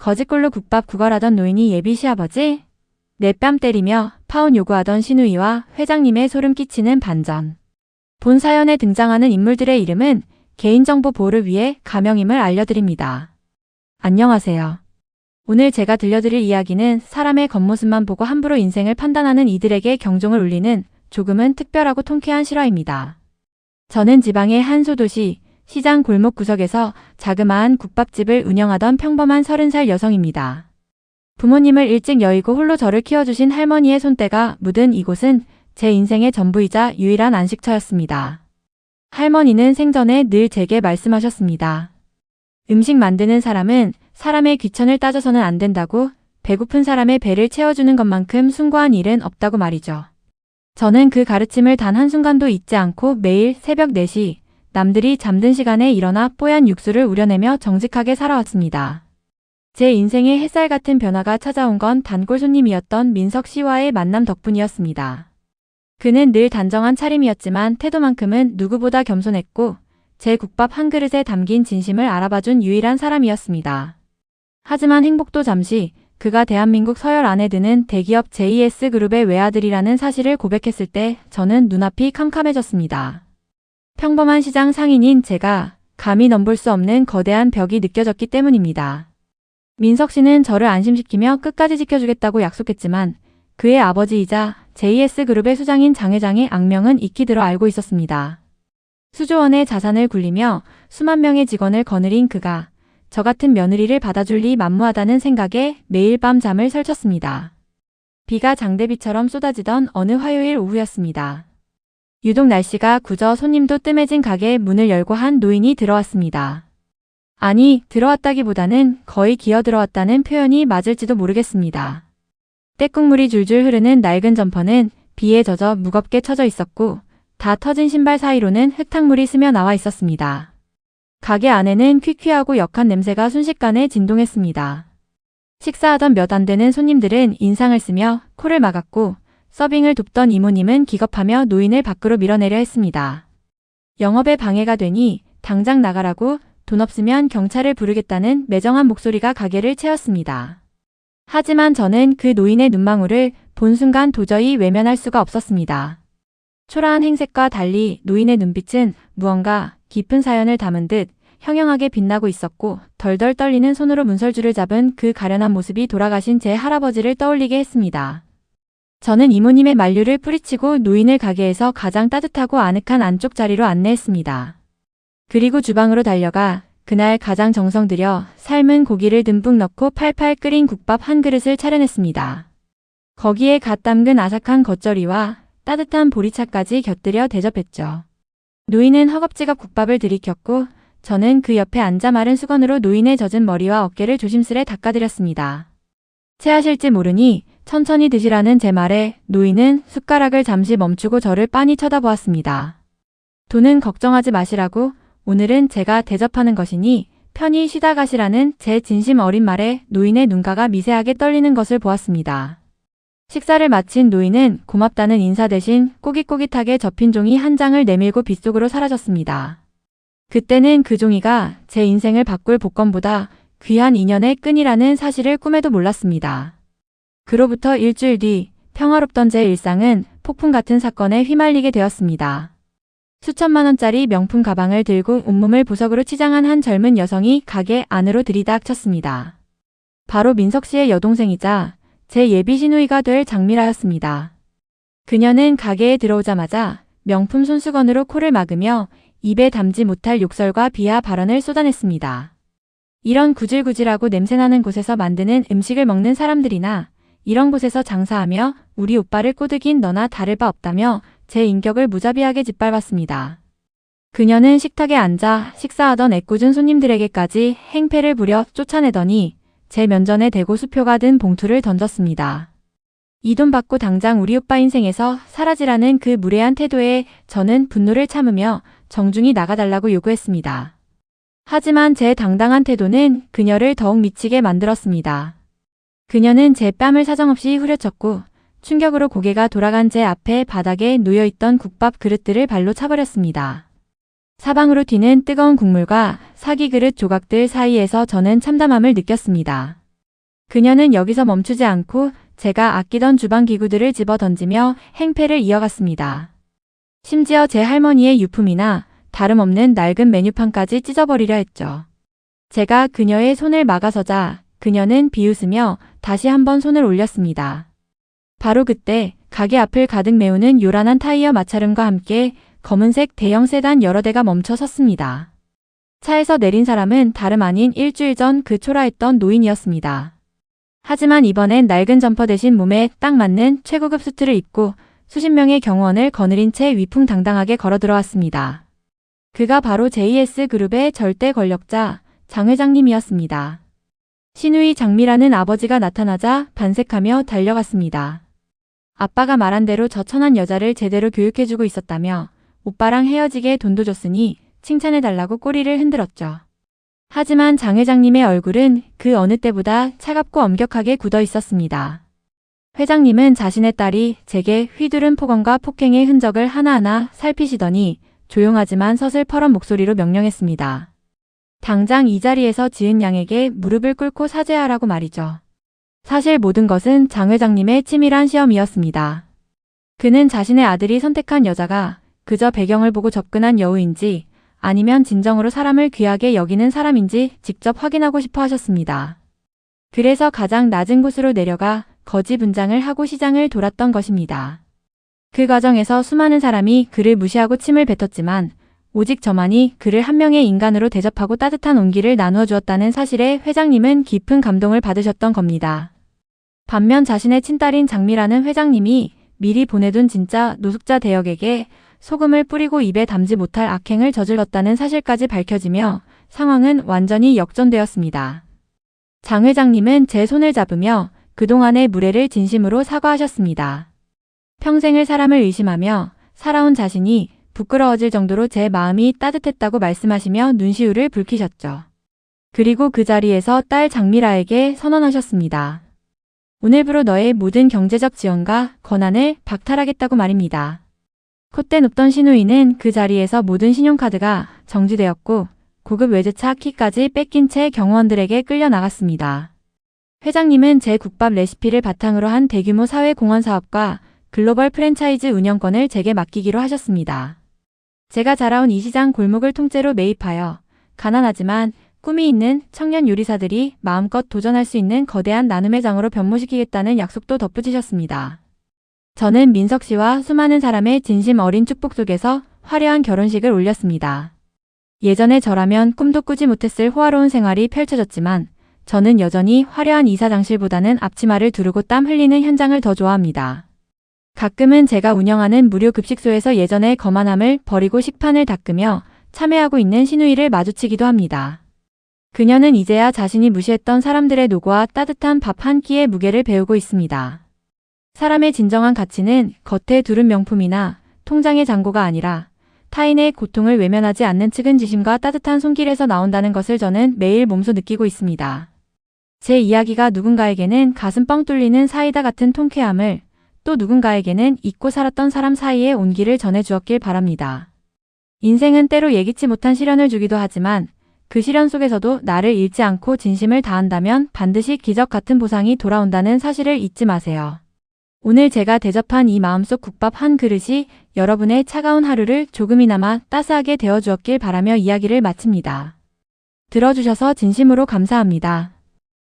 거짓골로 국밥 구걸하던 노인이 예비 시아버지? 내 뺨 때리며 파혼 요구하던 시누이와 회장님의 소름 끼치는 반전. 본 사연에 등장하는 인물들의 이름은 개인정보 보호를 위해 가명임을 알려드립니다. 안녕하세요. 오늘 제가 들려드릴 이야기는 사람의 겉모습만 보고 함부로 인생을 판단하는 이들에게 경종을 울리는 조금은 특별하고 통쾌한 실화입니다. 저는 지방의 한 소도시 시장 골목 구석에서 자그마한 국밥집을 운영하던 평범한 30살 여성입니다. 부모님을 일찍 여의고 홀로 저를 키워주신 할머니의 손때가 묻은 이곳은 제 인생의 전부이자 유일한 안식처였습니다. 할머니는 생전에 늘 제게 말씀하셨습니다. 음식 만드는 사람은 사람의 귀천을 따져서는 안 된다고, 배고픈 사람의 배를 채워주는 것만큼 숭고한 일은 없다고 말이죠. 저는 그 가르침을 단 한순간도 잊지 않고 매일 새벽 4시 남들이 잠든 시간에 일어나 뽀얀 육수를 우려내며 정직하게 살아왔습니다. 제 인생의 햇살 같은 변화가 찾아온 건 단골 손님이었던 민석 씨와의 만남 덕분이었습니다. 그는 늘 단정한 차림이었지만 태도만큼은 누구보다 겸손했고 제 국밥 한 그릇에 담긴 진심을 알아봐준 유일한 사람이었습니다. 하지만 행복도 잠시, 그가 대한민국 서열 안에 드는 대기업 JS그룹의 외아들이라는 사실을 고백했을 때 저는 눈앞이 캄캄해졌습니다. 평범한 시장 상인인 제가 감히 넘볼 수 없는 거대한 벽이 느껴졌기 때문입니다. 민석 씨는 저를 안심시키며 끝까지 지켜주겠다고 약속했지만 그의 아버지이자 JS그룹의 수장인 장 회장의 악명은 익히 들어 알고 있었습니다. 수조원의 자산을 굴리며 수만 명의 직원을 거느린 그가 저 같은 며느리를 받아줄 리 만무하다는 생각에 매일 밤 잠을 설쳤습니다. 비가 장대비처럼 쏟아지던 어느 화요일 오후였습니다. 유독 날씨가 굳어 손님도 뜸해진 가게에 문을 열고 한 노인이 들어왔습니다. 아니, 들어왔다기보다는 거의 기어들어왔다는 표현이 맞을지도 모르겠습니다. 때국물이 줄줄 흐르는 낡은 점퍼는 비에 젖어 무겁게 쳐져 있었고 다 터진 신발 사이로는 흙탕물이 스며 나와 있었습니다. 가게 안에는 퀴퀴하고 역한 냄새가 순식간에 진동했습니다. 식사하던 몇 안 되는 손님들은 인상을 쓰며 코를 막았고 서빙을 돕던 이모님은 기겁하며 노인을 밖으로 밀어내려 했습니다. 영업에 방해가 되니 당장 나가라고, 돈 없으면 경찰을 부르겠다는 매정한 목소리가 가게를 채웠습니다. 하지만 저는 그 노인의 눈망울을 본 순간 도저히 외면할 수가 없었습니다. 초라한 행색과 달리 노인의 눈빛은 무언가 깊은 사연을 담은 듯 형형하게 빛나고 있었고 덜덜 떨리는 손으로 문설주를 잡은 그 가련한 모습이 돌아가신 제 할아버지를 떠올리게 했습니다. 저는 이모님의 만류를 뿌리치고 노인을 가게에서 가장 따뜻하고 아늑한 안쪽 자리로 안내했습니다. 그리고 주방으로 달려가 그날 가장 정성 들여 삶은 고기를 듬뿍 넣고 팔팔 끓인 국밥 한 그릇을 차려냈습니다. 거기에 갓 담근 아삭한 겉절이와 따뜻한 보리차까지 곁들여 대접했죠. 노인은 허겁지겁 국밥을 들이켰고 저는 그 옆에 앉아 마른 수건으로 노인의 젖은 머리와 어깨를 조심스레 닦아드렸습니다. 체하실지 모르니 천천히 드시라는 제 말에 노인은 숟가락을 잠시 멈추고 저를 빤히 쳐다보았습니다. 돈은 걱정하지 마시라고, 오늘은 제가 대접하는 것이니 편히 쉬다 가시라는 제 진심 어린 말에 노인의 눈가가 미세하게 떨리는 것을 보았습니다. 식사를 마친 노인은 고맙다는 인사 대신 꼬깃꼬깃하게 접힌 종이 한 장을 내밀고 빗속으로 사라졌습니다. 그때는 그 종이가 제 인생을 바꿀 복권보다 귀한 인연의 끈이라는 사실을 꿈에도 몰랐습니다. 그로부터 일주일 뒤 평화롭던 제 일상은 폭풍 같은 사건에 휘말리게 되었습니다. 수천만 원짜리 명품 가방을 들고 온몸을 보석으로 치장한 한 젊은 여성이 가게 안으로 들이닥쳤습니다. 바로 민석 씨의 여동생이자 제 예비 시누이가 될 장미라였습니다. 그녀는 가게에 들어오자마자 명품 손수건으로 코를 막으며 입에 담지 못할 욕설과 비하 발언을 쏟아냈습니다. 이런 구질구질하고 냄새나는 곳에서 만드는 음식을 먹는 사람들이나 이런 곳에서 장사하며 우리 오빠를 꼬드긴 너나 다를 바 없다며 제 인격을 무자비하게 짓밟았습니다. 그녀는 식탁에 앉아 식사하던 애꿎은 손님들에게까지 행패를 부려 쫓아내더니 제 면전에 대고 수표가 든 봉투를 던졌습니다. 이 돈 받고 당장 우리 오빠 인생에서 사라지라는 그 무례한 태도에 저는 분노를 참으며 정중히 나가달라고 요구했습니다. 하지만 제 당당한 태도는 그녀를 더욱 미치게 만들었습니다. 그녀는 제 뺨을 사정없이 후려쳤고 충격으로 고개가 돌아간 제 앞에 바닥에 놓여있던 국밥 그릇들을 발로 차버렸습니다. 사방으로 튀는 뜨거운 국물과 사기 그릇 조각들 사이에서 저는 참담함을 느꼈습니다. 그녀는 여기서 멈추지 않고 제가 아끼던 주방 기구들을 집어 던지며 행패를 이어갔습니다. 심지어 제 할머니의 유품이나 다름없는 낡은 메뉴판까지 찢어버리려 했죠. 제가 그녀의 손을 막아서자 그녀는 비웃으며 다시 한번 손을 올렸습니다. 바로 그때 가게 앞을 가득 메우는 요란한 타이어 마찰음과 함께 검은색 대형 세단 여러 대가 멈춰 섰습니다. 차에서 내린 사람은 다름 아닌 일주일 전 그 초라했던 노인이었습니다. 하지만 이번엔 낡은 점퍼 대신 몸에 딱 맞는 최고급 수트를 입고 수십 명의 경호원을 거느린 채 위풍당당하게 걸어 들어왔습니다. 그가 바로 JS그룹의 절대 권력자 장 회장님이었습니다. 신우이 장미라는 아버지가 나타나자 반색하며 달려갔습니다. 아빠가 말한 대로 저 천한 여자를 제대로 교육해주고 있었다며 오빠랑 헤어지게 돈도 줬으니 칭찬해달라고 꼬리를 흔들었죠. 하지만 장 회장님의 얼굴은 그 어느 때보다 차갑고 엄격하게 굳어 있었습니다. 회장님은 자신의 딸이 제게 휘두른 폭언과 폭행의 흔적을 하나하나 살피시더니 조용하지만 서슬퍼런 목소리로 명령했습니다. 당장 이 자리에서 지은 양에게 무릎을 꿇고 사죄하라고 말이죠. 사실 모든 것은 장 회장님의 치밀한 시험이었습니다. 그는 자신의 아들이 선택한 여자가 그저 배경을 보고 접근한 여우인지 아니면 진정으로 사람을 귀하게 여기는 사람인지 직접 확인하고 싶어 하셨습니다. 그래서 가장 낮은 곳으로 내려가 거지 분장을 하고 시장을 돌았던 것입니다. 그 과정에서 수많은 사람이 그를 무시하고 침을 뱉었지만 오직 저만이 그를 한 명의 인간으로 대접하고 따뜻한 온기를 나누어 주었다는 사실에 회장님은 깊은 감동을 받으셨던 겁니다. 반면 자신의 친딸인 장미라는 회장님이 미리 보내둔 진짜 노숙자 대역에게 소금을 뿌리고 입에 담지 못할 악행을 저질렀다는 사실까지 밝혀지며 상황은 완전히 역전되었습니다. 장 회장님은 제 손을 잡으며 그동안의 무례를 진심으로 사과하셨습니다. 평생을 사람을 의심하며 살아온 자신이 부끄러워질 정도로 제 마음이 따뜻했다고 말씀하시며 눈시울을 붉히셨죠. 그리고 그 자리에서 딸 장미라에게 선언하셨습니다. 오늘부로 너의 모든 경제적 지원과 권한을 박탈하겠다고 말입니다. 콧대 눕던 신우이는 그 자리에서 모든 신용카드가 정지되었고 고급 외제차 키까지 뺏긴 채 경호원들에게 끌려 나갔습니다. 회장님은 제 국밥 레시피를 바탕으로 한 대규모 사회공헌 사업과 글로벌 프랜차이즈 운영권을 제게 맡기기로 하셨습니다. 제가 자라온 이 시장 골목을 통째로 매입하여 가난하지만 꿈이 있는 청년 요리사들이 마음껏 도전할 수 있는 거대한 나눔의 장으로 변모시키겠다는 약속도 덧붙이셨습니다. 저는 민석 씨와 수많은 사람의 진심 어린 축복 속에서 화려한 결혼식을 올렸습니다. 예전에 저라면 꿈도 꾸지 못했을 호화로운 생활이 펼쳐졌지만 저는 여전히 화려한 이사장실보다는 앞치마를 두르고 땀 흘리는 현장을 더 좋아합니다. 가끔은 제가 운영하는 무료 급식소에서 예전의 거만함을 버리고 식판을 닦으며 참회하고 있는 신우이를 마주치기도 합니다. 그녀는 이제야 자신이 무시했던 사람들의 노고와 따뜻한 밥 한 끼의 무게를 배우고 있습니다. 사람의 진정한 가치는 겉에 두른 명품이나 통장의 잔고가 아니라 타인의 고통을 외면하지 않는 측은지심과 따뜻한 손길에서 나온다는 것을 저는 매일 몸소 느끼고 있습니다. 제 이야기가 누군가에게는 가슴 뻥 뚫리는 사이다 같은 통쾌함을 또 누군가에게는 잊고 살았던 사람 사이의 온기를 전해주었길 바랍니다. 인생은 때로 예기치 못한 시련을 주기도 하지만 그 시련 속에서도 나를 잃지 않고 진심을 다한다면 반드시 기적 같은 보상이 돌아온다는 사실을 잊지 마세요. 오늘 제가 대접한 이 마음속 국밥 한 그릇이 여러분의 차가운 하루를 조금이나마 따스하게 데워주었길 바라며 이야기를 마칩니다. 들어주셔서 진심으로 감사합니다.